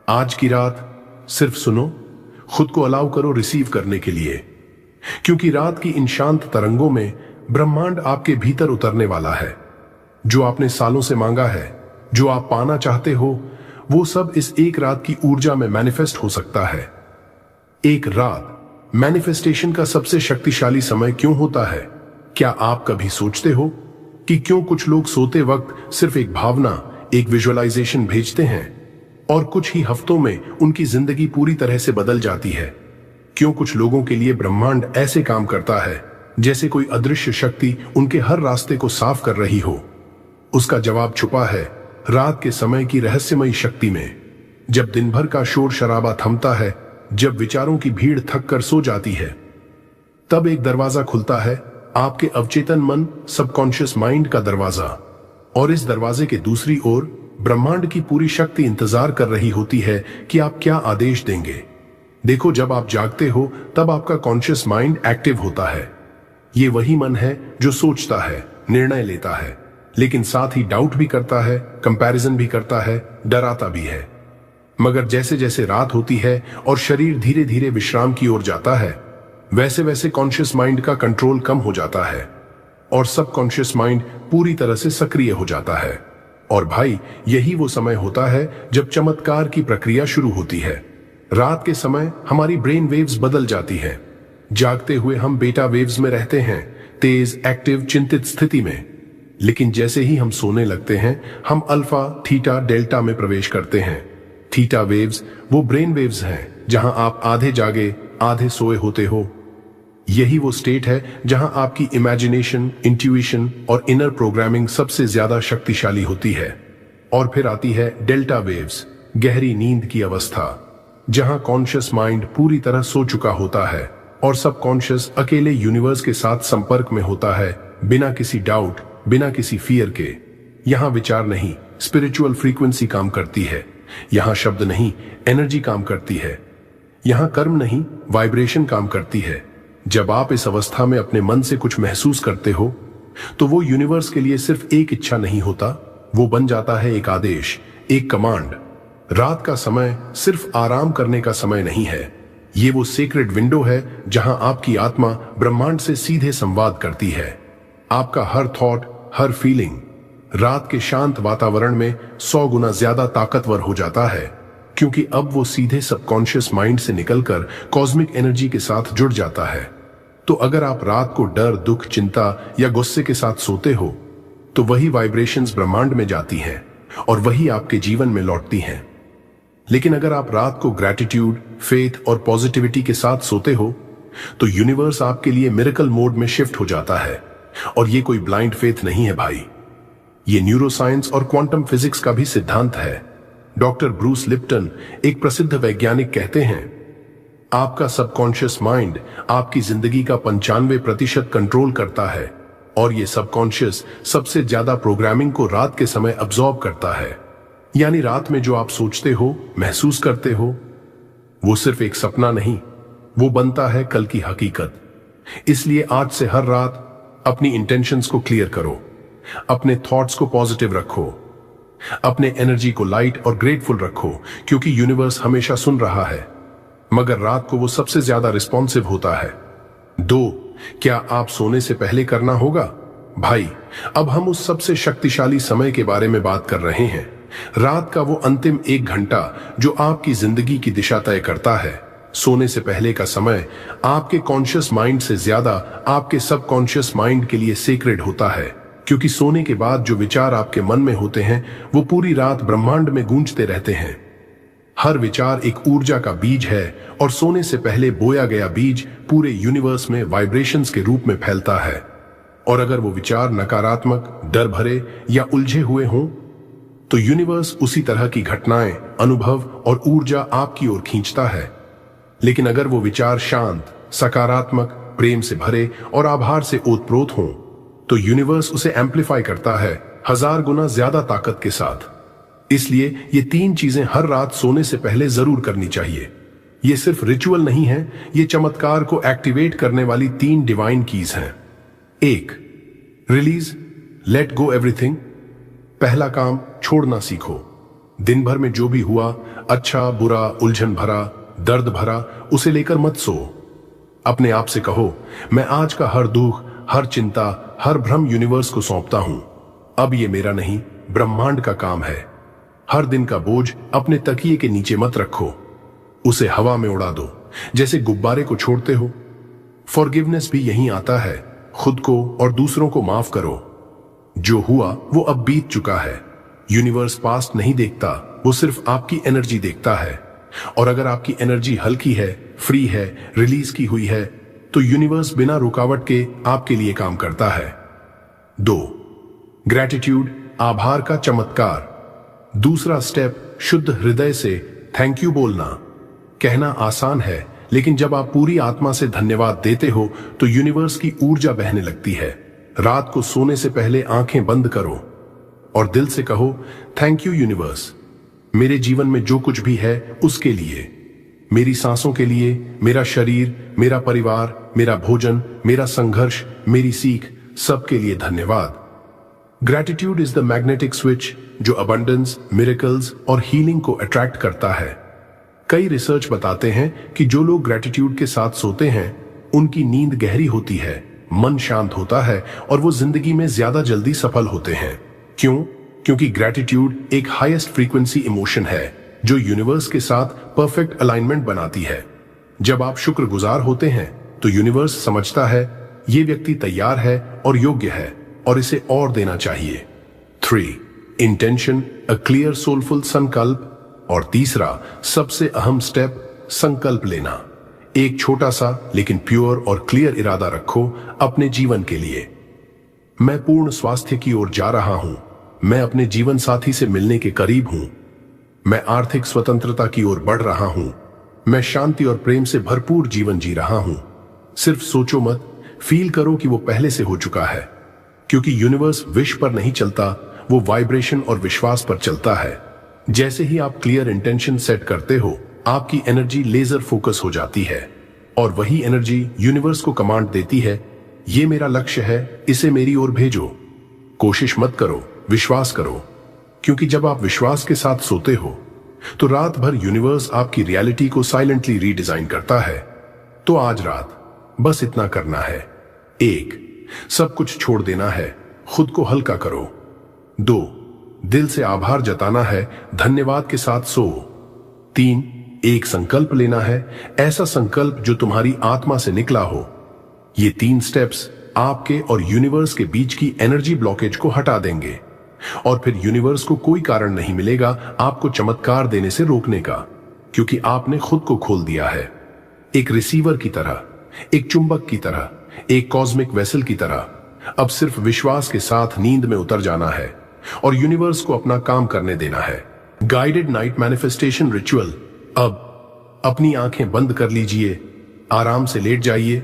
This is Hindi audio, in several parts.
आज की रात सिर्फ सुनो, खुद को अलाउ करो रिसीव करने के लिए, क्योंकि रात की इन शांत तरंगों में ब्रह्मांड आपके भीतर उतरने वाला है। जो आपने सालों से मांगा है, जो आप पाना चाहते हो, वो सब इस एक रात की ऊर्जा में मैनिफेस्ट हो सकता है। एक रात मैनिफेस्टेशन का सबसे शक्तिशाली समय क्यों होता है? क्या आप कभी सोचते हो कि क्यों कुछ लोग सोते वक्त सिर्फ एक भावना, एक विजुअलाइजेशन भेजते हैं और कुछ ही हफ्तों में उनकी जिंदगी पूरी तरह से बदल जाती है? क्यों कुछ लोगों के लिए ब्रह्मांड ऐसे काम करता है जैसे कोई अदृश्य शक्ति उनके हर रास्ते को साफ कर रही हो? उसका जवाब छुपा है रात के समय की रहस्यमयी शक्ति में। जब दिन भर का शोर शराबा थमता है, जब विचारों की भीड़ थक कर सो जाती है, तब एक दरवाजा खुलता है, आपके अवचेतन मन, सबकॉन्शियस माइंड का दरवाजा। और इस दरवाजे के दूसरी ओर ब्रह्मांड की पूरी शक्ति इंतजार कर रही होती है कि आप क्या आदेश देंगे। देखो, जब आप जागते हो तब आपका कॉन्शियस माइंड एक्टिव होता है। ये वही मन है जो सोचता है, निर्णय लेता है, लेकिन साथ ही डाउट भी करता है, कंपैरिजन भी करता है, डराता भी है। मगर जैसे जैसे रात होती है और शरीर धीरे धीरे विश्राम की ओर जाता है, वैसे वैसे कॉन्शियस माइंड का कंट्रोल कम हो जाता है और सबकॉन्शियस माइंड पूरी तरह से सक्रिय हो जाता है। और भाई, यही वो समय होता है जब चमत्कार की प्रक्रिया शुरू होती है। रात के समय हमारी ब्रेन वेव्स बदल जाती हैं। जागते हुए हम बीटा वेव्स में रहते हैं, तेज, एक्टिव, चिंतित स्थिति में। लेकिन जैसे ही हम सोने लगते हैं, हम अल्फा, थीटा, डेल्टा में प्रवेश करते हैं। थीटा वेव्स वो ब्रेन वेव्स हैं जहां आप आधे जागे आधे सोए होते हो। यही वो स्टेट है जहां आपकी इमेजिनेशन, इंट्यूशन और इनर प्रोग्रामिंग सबसे ज्यादा शक्तिशाली होती है। और फिर आती है डेल्टा वेव्स, गहरी नींद की अवस्था, जहां कॉन्शियस माइंड पूरी तरह सो चुका होता है और सबकॉन्शियस अकेले यूनिवर्स के साथ संपर्क में होता है, बिना किसी डाउट, बिना किसी फियर के। यहां विचार नहीं, स्पिरिचुअल फ्रीक्वेंसी काम करती है। यहां शब्द नहीं, एनर्जी काम करती है। यहां कर्म नहीं, वाइब्रेशन काम करती है। जब आप इस अवस्था में अपने मन से कुछ महसूस करते हो, तो वो यूनिवर्स के लिए सिर्फ एक इच्छा नहीं होता, वो बन जाता है एक आदेश, एक कमांड। रात का समय सिर्फ आराम करने का समय नहीं है, ये वो सीक्रेट विंडो है जहां आपकी आत्मा ब्रह्मांड से सीधे संवाद करती है। आपका हर थॉट, हर फीलिंग रात के शांत वातावरण में 100 गुना ज्यादा ताकतवर हो जाता है, क्योंकि अब वो सीधे सबकॉन्शियस माइंड से निकलकर कॉस्मिक एनर्जी के साथ जुड़ जाता है। तो अगर आप रात को डर, दुख, चिंता या गुस्से के साथ सोते हो, तो वही वाइब्रेशंस ब्रह्मांड में जाती हैं और वही आपके जीवन में लौटती हैं। लेकिन अगर आप रात को ग्रैटिट्यूड, फेथ और पॉजिटिविटी के साथ सोते हो, तो यूनिवर्स आपके लिए मिरेकल मोड में शिफ्ट हो जाता है। और ये कोई ब्लाइंड फेथ नहीं है भाई, ये न्यूरोसाइंस और क्वांटम फिजिक्स का भी सिद्धांत है। डॉक्टर ब्रूस लिप्टन, एक प्रसिद्ध वैज्ञानिक, कहते हैं, आपका सबकॉन्शियस माइंड आपकी जिंदगी का 95% कंट्रोल करता है और ये सबकॉन्शियस सबसे ज्यादा प्रोग्रामिंग को रात के समय अब्सॉर्ब करता है। यानी रात में जो आप सोचते हो, महसूस करते हो, वो सिर्फ एक सपना नहीं, वो बनता है कल की हकीकत। इसलिए आज से हर रात अपनी इंटेंशंस को क्लियर करो, अपने थॉट्स को पॉजिटिव रखो, अपने एनर्जी को लाइट और ग्रेटफुल रखो, क्योंकि यूनिवर्स हमेशा सुन रहा है, मगर रात को वो सबसे ज्यादा रिस्पॉन्सिव होता है। 2, क्या आप सोने से पहले करना होगा? भाई, अब हम उस सबसे शक्तिशाली समय के बारे में बात कर रहे हैं। रात का वो अंतिम 1 घंटा जो आपकी जिंदगी की दिशा तय करता है। सोने से पहले का समय आपके कॉन्शियस माइंड से ज्यादा आपके सबकॉन्शियस माइंड के लिए सेक्रेड होता है, क्योंकि सोने के बाद जो विचार आपके मन में होते हैं, वो पूरी रात ब्रह्मांड में गूंजते रहते हैं। हर विचार एक ऊर्जा का बीज है और सोने से पहले बोया गया बीज पूरे यूनिवर्स में वाइब्रेशंस के रूप में फैलता है। और अगर वो विचार नकारात्मक, डर भरे या उलझे हुए हों, तो यूनिवर्स उसी तरह की घटनाएं, अनुभव और ऊर्जा आपकी ओर खींचता है। लेकिन अगर वो विचार शांत, सकारात्मक, प्रेम से भरे और आभार से ओतप्रोत हों, तो यूनिवर्स उसे एम्पलीफाई करता है 1000 गुना ज्यादा ताकत के साथ। इसलिए ये 3 चीजें हर रात सोने से पहले जरूर करनी चाहिए। ये सिर्फ रिचुअल नहीं है, ये चमत्कार को एक्टिवेट करने वाली 3 डिवाइन कीज हैं। 1, रिलीज, लेट गो एवरीथिंग। पहला काम, छोड़ना सीखो। दिन भर में जो भी हुआ, अच्छा बुरा, उलझन भरा, दर्द भरा उसे लेकर मत सो। अपने आप से कहो, मैं आज का हर दुख, हर चिंता, हर भ्रम यूनिवर्स को सौंपता हूं। अब ये मेरा नहीं, ब्रह्मांड का काम है। हर दिन का बोझ अपने तकिए के नीचे मत रखो, उसे हवा में उड़ा दो जैसे गुब्बारे को छोड़ते हो। फॉरगिवनेस भी यहीं आता है, खुद को और दूसरों को माफ करो। जो हुआ वो अब बीत चुका है। यूनिवर्स पास्ट नहीं देखता, वो सिर्फ आपकी एनर्जी देखता है। और अगर आपकी एनर्जी हल्की है, फ्री है, रिलीज की हुई है, तो यूनिवर्स बिना रुकावट के आपके लिए काम करता है। 2. ग्रैटिट्यूड, आभार का चमत्कार। दूसरा स्टेप, शुद्ध हृदय से थैंक यू बोलना। कहना आसान है, लेकिन जब आप पूरी आत्मा से धन्यवाद देते हो तो यूनिवर्स की ऊर्जा बहने लगती है। रात को सोने से पहले आंखें बंद करो और दिल से कहो, थैंक यू यूनिवर्स, मेरे जीवन में जो कुछ भी है उसके लिए, मेरी सांसों के लिए, मेरा शरीर, मेरा परिवार, मेरा भोजन, मेरा संघर्ष, मेरी सीख, सबके लिए धन्यवाद। Gratitude is the magnetic switch जो अबंडेंस, मिरेकल्स और हीलिंग को अट्रैक्ट करता है। कई रिसर्च बताते हैं कि जो लोग ग्रैटिट्यूड के साथ सोते हैं उनकी नींद गहरी होती है, मन शांत होता है और वो जिंदगी में ज्यादा जल्दी सफल होते हैं। क्यों? क्योंकि ग्रैटिट्यूड एक हाईएस्ट फ्रीक्वेंसी इमोशन है जो यूनिवर्स के साथ परफेक्ट अलाइनमेंट बनाती है। जब आप शुक्रगुजार होते हैं तो यूनिवर्स समझता है ये व्यक्ति तैयार है और योग्य है और इसे और देना चाहिए। 3. इंटेंशन, अ क्लियर सोलफुल संकल्प। और तीसरा सबसे अहम स्टेप, संकल्प लेना। एक छोटा सा लेकिन प्योर और क्लियर इरादा रखो अपने जीवन के लिए। मैं पूर्ण स्वास्थ्य की ओर जा रहा हूं, मैं अपने जीवन साथी से मिलने के करीब हूं, मैं आर्थिक स्वतंत्रता की ओर बढ़ रहा हूं, मैं शांति और प्रेम से भरपूर जीवन जी रहा हूं। सिर्फ सोचो मत, फील करो कि वो पहले से हो चुका है। क्योंकि यूनिवर्स विश पर नहीं चलता, वो वाइब्रेशन और विश्वास पर चलता है। जैसे ही आप क्लियर इंटेंशन सेट करते हो, आपकी एनर्जी लेजर फोकस हो जाती है और वही एनर्जी यूनिवर्स को कमांड देती है, ये मेरा लक्ष्य है, इसे मेरी ओर भेजो। कोशिश मत करो, विश्वास करो। क्योंकि जब आप विश्वास के साथ सोते हो तो रात भर यूनिवर्स आपकी रियलिटी को साइलेंटली रीडिजाइन करता है। तो आज रात बस इतना करना है। 1. सब कुछ छोड़ देना है, खुद को हल्का करो। 2. दिल से आभार जताना है, धन्यवाद के साथ सो। 3. एक संकल्प लेना है, ऐसा संकल्प जो तुम्हारी आत्मा से निकला हो। ये 3 स्टेप्स आपके और यूनिवर्स के बीच की एनर्जी ब्लॉकेज को हटा देंगे और फिर यूनिवर्स को कोई कारण नहीं मिलेगा आपको चमत्कार देने से रोकने का, क्योंकि आपने खुद को खोल दिया है। एक रिसीवर की तरह, एक चुंबक की तरह, एक कॉस्मिक वेसल की तरह। अब सिर्फ विश्वास के साथ नींद में उतर जाना है और यूनिवर्स को अपना काम करने देना है। Guided night manifestation ritual. अब अपनी आंखें बंद कर लीजिए, आराम से लेट जाइए,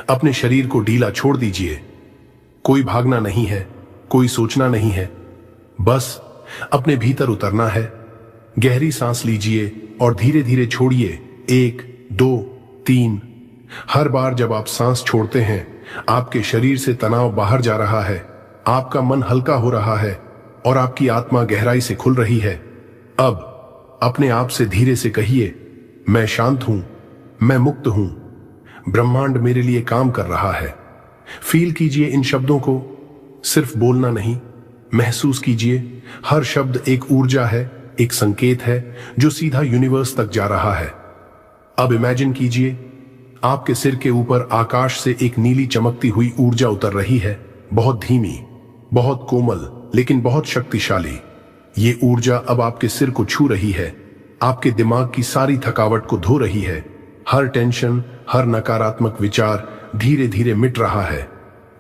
अपने शरीर को ढीला छोड़ दीजिए। कोई भागना नहीं है, कोई सोचना नहीं है, बस अपने भीतर उतरना है। गहरी सांस लीजिए और धीरे धीरे छोड़िए। 1, 2, 3। हर बार जब आप सांस छोड़ते हैं, आपके शरीर से तनाव बाहर जा रहा है, आपका मन हल्का हो रहा है और आपकी आत्मा गहराई से खुल रही है। अब अपने आप से धीरे से कहिए, मैं शांत हूं, मैं मुक्त हूं, ब्रह्मांड मेरे लिए काम कर रहा है। फील कीजिए इन शब्दों को, सिर्फ बोलना नहीं, महसूस कीजिए। हर शब्द एक ऊर्जा है, एक संकेत है जो सीधा यूनिवर्स तक जा रहा है। अब इमेजिन कीजिए, आपके सिर के ऊपर आकाश से एक नीली चमकती हुई ऊर्जा उतर रही है, बहुत धीमी, बहुत कोमल, लेकिन बहुत शक्तिशाली। ये ऊर्जा अब आपके सिर को छू रही है, आपके दिमाग की सारी थकावट को धो रही है। हर टेंशन, हर नकारात्मक विचार धीरे धीरे मिट रहा है।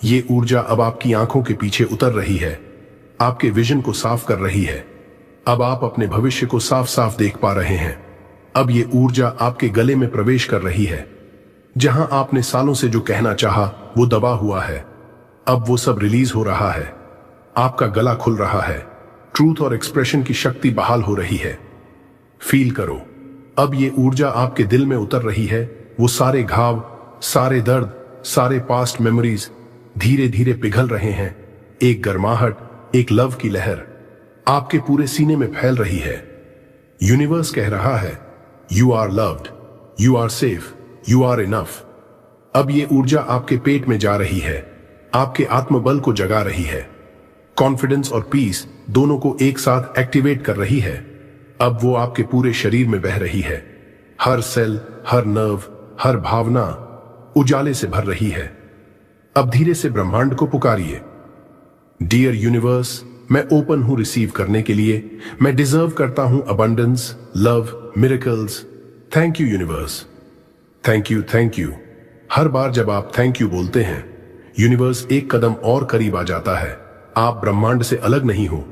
ये ऊर्जा अब आपकी आंखों के पीछे उतर रही है, आपके विजन को साफ कर रही है। अब आप अपने भविष्य को साफ साफ देख पा रहे हैं। अब ये ऊर्जा आपके गले में प्रवेश कर रही है। जहां आपने सालों से जो कहना चाहा वो दबा हुआ है, अब वो सब रिलीज हो रहा है। आपका गला खुल रहा है, ट्रूथ और एक्सप्रेशन की शक्ति बहाल हो रही है। फील करो, अब ये ऊर्जा आपके दिल में उतर रही है। वो सारे घाव, सारे दर्द, सारे पास्ट मेमोरीज धीरे धीरे पिघल रहे हैं। एक गर्माहट, एक लव की लहर आपके पूरे सीने में फैल रही है। यूनिवर्स कह रहा है, you are loved, you are safe, you are enough. अब ये ऊर्जा आपके पेट में जा रही है, आपके आत्मबल को जगा रही है, कॉन्फिडेंस और पीस दोनों को एक साथ एक्टिवेट कर रही है। अब वो आपके पूरे शरीर में बह रही है, हर सेल, हर नर्व, हर भावना उजाले से भर रही है। अब धीरे से ब्रह्मांड को पुकारिए, डियर यूनिवर्स, मैं ओपन हूं रिसीव करने के लिए। मैं डिजर्व करता हूं abundance, love, miracles. Thank you universe, thank you, thank you. हर बार जब आप थैंक यू बोलते हैं, यूनिवर्स एक कदम और करीब आ जाता है। आप ब्रह्मांड से अलग नहीं हो,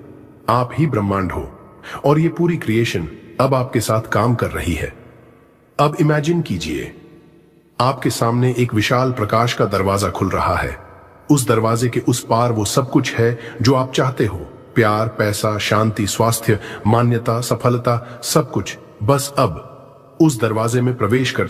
आप ही ब्रह्मांड हो, और ये पूरी क्रिएशन अब आपके साथ काम कर रही है। अब इमेजिन कीजिए, आपके सामने एक विशाल प्रकाश का दरवाजा खुल रहा है। उस दरवाजे के उस पार वो सब कुछ है जो आप चाहते हो, प्यार, पैसा, शांति, स्वास्थ्य, मान्यता, सफलता, सब कुछ। बस अब उस दरवाजे में प्रवेश कर